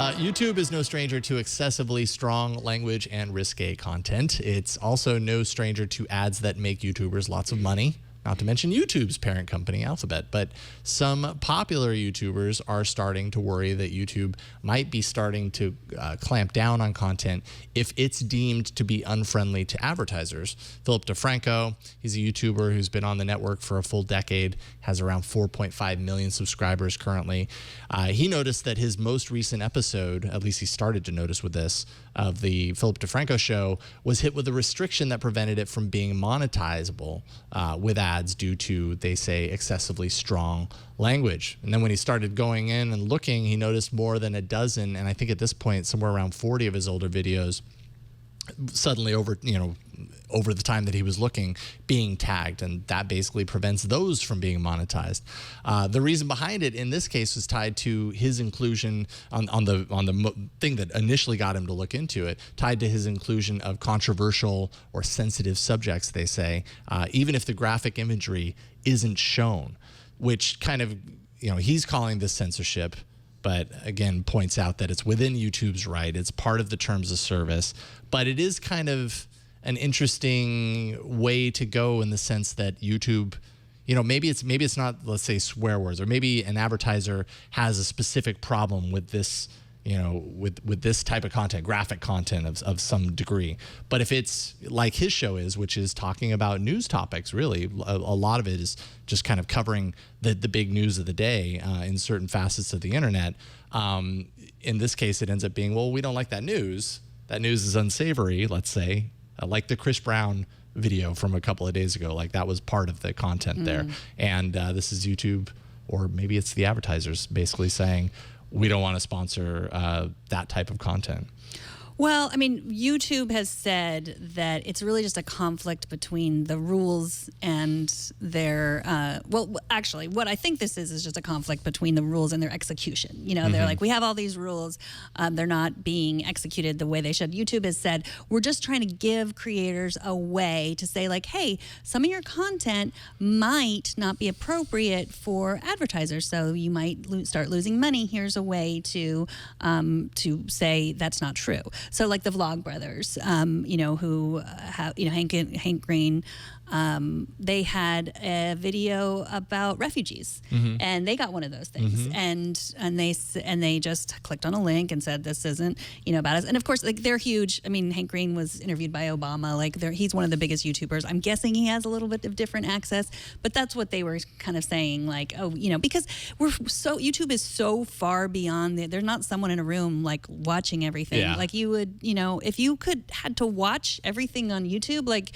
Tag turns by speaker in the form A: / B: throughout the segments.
A: YouTube is no stranger to excessively strong language and risque content. It's also no stranger to ads that make YouTubers lots of money, not to mention YouTube's parent company, Alphabet. But some popular YouTubers are starting to worry that YouTube might be starting to clamp down on content if it's deemed to be unfriendly to advertisers. Philip DeFranco, he's a YouTuber who's been on the network for a full decade, has around 4.5 million subscribers currently. He noticed that his most recent episode, at least he started to notice with this, of the Philip DeFranco show, was hit with a restriction that prevented it from being monetizable with ads due to, they say, excessively strong language. And then when he started going in and looking, he noticed more than a dozen, and I think at this point somewhere around 40 of his older videos suddenly over the time that he was looking, being tagged, and that basically prevents those from being monetized. The reason behind it in this case was tied to his inclusion on the thing that initially got him to look into it, tied to his inclusion of controversial or sensitive subjects, they say, even if the graphic imagery isn't shown, which kind of, he's calling this censorship, but again points out that it's within YouTube's right. It's part of the terms of service, but it is kind of an interesting way to go in the sense that YouTube, maybe it's not, let's say, swear words, or maybe an advertiser has a specific problem with this, with this type of content, graphic content of some degree. But if it's like his show is, which is talking about news topics, really, a lot of it is just kind of covering the big news of the day in certain facets of the internet. In this case, it ends up being, well, we don't like that news. That news is unsavory, let's say, like the Chris Brown video from a couple of days ago. Like, that was part of the content there. And this is YouTube, or maybe it's the advertisers, basically saying, we don't want to sponsor that type of content.
B: Well, I mean, YouTube has said that it's really just a conflict between the rules and their, well, actually, what I think this is just a conflict between the rules and their execution. They're like, we have all these rules, they're not being executed the way they should. YouTube has said, we're just trying to give creators a way to say, like, hey, some of your content might not be appropriate for advertisers, so you might start losing money. Here's a way to say that's not true. So like the Vlog Brothers, who have, Hank Green, they had a video about refugees, and they got one of those things, and they just clicked on a link and said, this isn't, about us. And of course, like, they're huge. I mean, Hank Green was interviewed by Obama. Like, he's one of the biggest YouTubers. I'm guessing he has a little bit of different access, but that's what they were kind of saying, like, oh, because YouTube is so far beyond there's not someone in a room like watching everything. Yeah. Like, you would, if you had to watch everything on YouTube, like,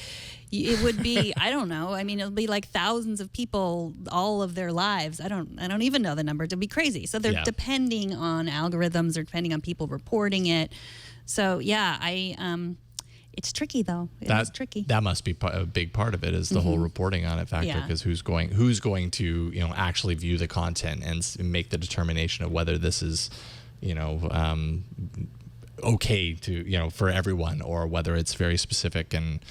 B: it would be, I don't know. I mean, it'll be like thousands of people all of their lives. I don't even know the number. It'd be crazy. So they're depending on algorithms, or depending on people reporting it. So yeah, it's tricky though. It's tricky.
A: That must be a big part of it, is the whole reporting on it factor, because who's going to actually view the content and make the determination of whether this is okay to for everyone, or whether it's very specific and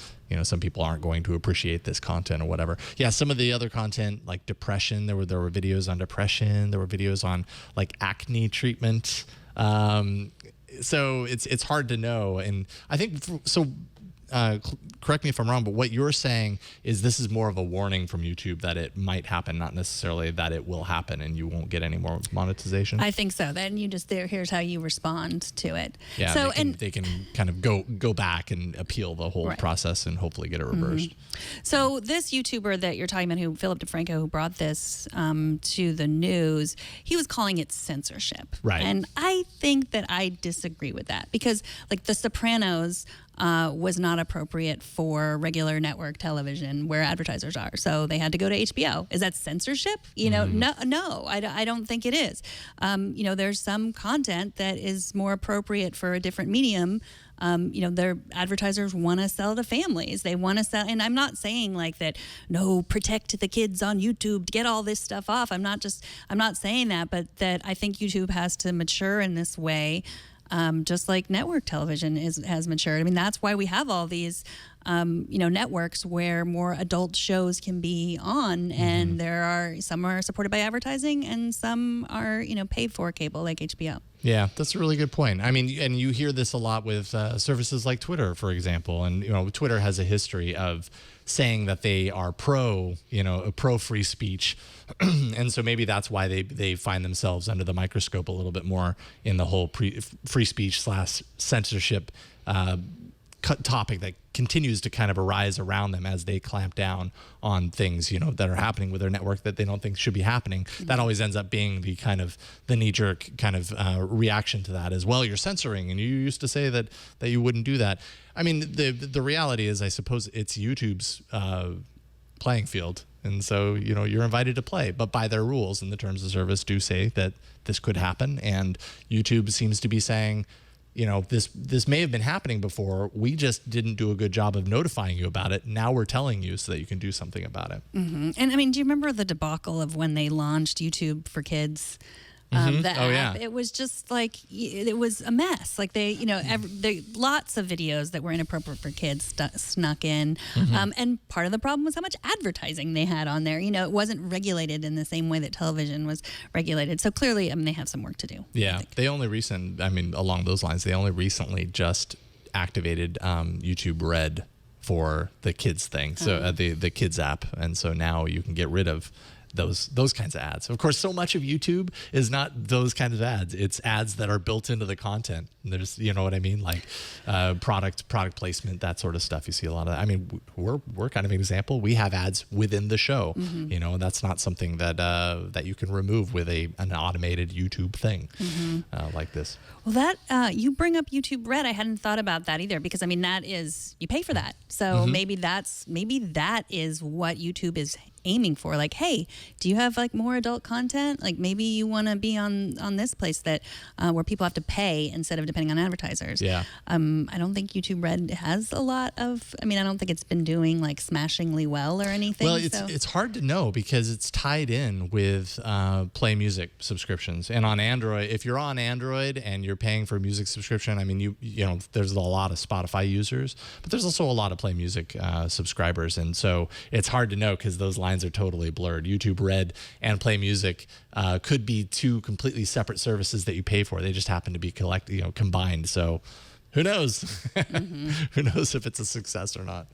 A: some people aren't going to appreciate this content or whatever. Yeah, some of the other content, like depression, there were videos on depression, there were videos on like acne treatment. So it's hard to know, and I think so. Correct me if I'm wrong, but what you're saying is this is more of a warning from YouTube that it might happen, not necessarily that it will happen and you won't get any more monetization.
B: I think so. Then you just here's how you respond to it.
A: Yeah, so they can kind of go back and appeal the whole process and hopefully get it reversed.
B: So this YouTuber that you're talking about, Philip DeFranco, who brought this to the news, he was calling it censorship.
A: Right.
B: And I think that I disagree with that, because like The Sopranos was not appropriate for regular network television where advertisers are. So they had to go to HBO. Is that censorship? No, I don't think it is. There's some content that is more appropriate for a different medium. Their advertisers want to sell to families. They want to sell, and I'm not saying like that, no, protect the kids on YouTube, get all this stuff off. I'm not saying that, but that I think YouTube has to mature in this way. Just like network television has matured. I mean, that's why we have all these, networks where more adult shows can be on, and some are supported by advertising, and some are, paid for cable, like HBO.
A: Yeah, that's a really good point. I mean, and you hear this a lot with services like Twitter, for example. And, Twitter has a history of saying that they are pro free speech. And so maybe that's why they find themselves under the microscope a little bit more in the whole free speech / censorship topic that continues to kind of arise around them as they clamp down on things, that are happening with their network that they don't think should be happening. Mm-hmm. That always ends up being the knee-jerk kind of reaction to that as well. You're censoring, and you used to say that you wouldn't do that. I mean, the reality is, I suppose it's YouTube's playing field. And so, you're invited to play, but by their rules, and the terms of service do say that this could happen. And YouTube seems to be saying, this may have been happening before. We just didn't do a good job of notifying you about it. Now we're telling you so that you can do something about it.
B: Mm-hmm. And I mean, do you remember the debacle of when they launched YouTube for Kids? The app,
A: yeah.
B: It was just like, it was a mess. Like lots of videos that were inappropriate for kids snuck in. Mm-hmm. And part of the problem was how much advertising they had on there. It wasn't regulated in the same way that television was regulated. So clearly, they have some work to do.
A: Yeah. Along those lines, they only recently just activated YouTube Red for the kids thing. So the kids app. And so now you can get rid of those kinds of ads. Of course, so much of YouTube is not those kinds of ads. It's ads that are built into the content. And there's, you know what I mean? Like product placement, that sort of stuff. You see a lot of that. I mean, we're kind of an example. We have ads within the show, and that's not something that you can remove with an automated YouTube thing like this.
B: Well, you bring up YouTube Red. I hadn't thought about that either, because that is, you pay for that. So maybe that is what YouTube is aiming for. Like, hey, do you have more adult content? Like, maybe you want to be on this place that where people have to pay instead of depending on advertisers.
A: Yeah.
B: I don't think YouTube Red has a lot of. I don't think it's been doing smashingly well or anything.
A: Well, it's hard to know because it's tied in with Play Music subscriptions. And on Android, if you're on Android and you're paying for a music subscription, there's a lot of Spotify users, but there's also a lot of Play Music subscribers, and so it's hard to know because those lines are totally blurred. YouTube Red and Play Music could be two completely separate services that you pay for. They just happen to be combined. So who knows? Who knows if it's a success or not?